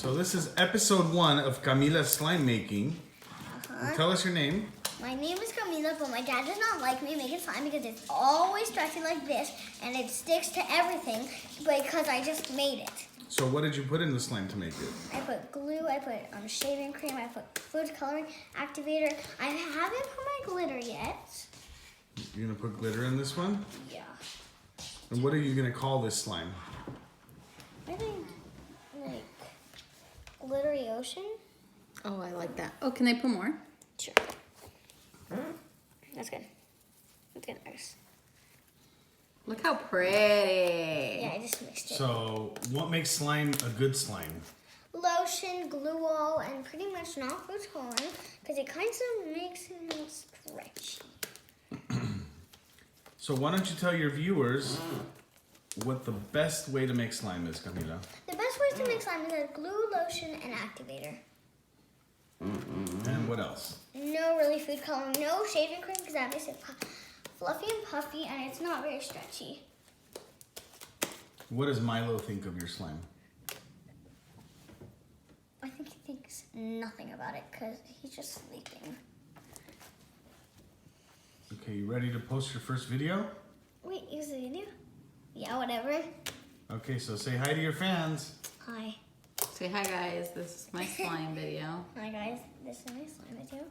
So this is episode 1 of Camila's slime making. Tell us your name. My name is Camila, but my dad does not like me making slime because it's always stretchy like this and it sticks to everything because I just made it. So what did you put in the slime to make it? I put glue, I put shaving cream, I put food coloring, activator. I haven't put my glitter yet. You're gonna put glitter in this one? Yeah. And what are you gonna call this slime? I think like Glittery Ocean. Oh, I like that. Oh, can I put more? Sure. That's good. That's good. Nice. Look how pretty. Yeah, I just mixed it. So what makes slime a good slime? Lotion, glue all, and pretty much not food coloring because it kind of makes it stretchy. So why don't you tell your viewers what the best way to make slime is, Camila? The best ways to make slime is a glue, lotion, and activator. And what else? No really food coloring, no shaving cream because that makes it fluffy and puffy and it's not very stretchy. What does Milo think of your slime? I think he thinks nothing about it because he's just sleeping. Okay, you ready to post your first video? Wait, is the video? Yeah, whatever. Okay, so say hi to your fans. Hi. Say hi, guys. This is my slime video. Hi guys, this is my slime video.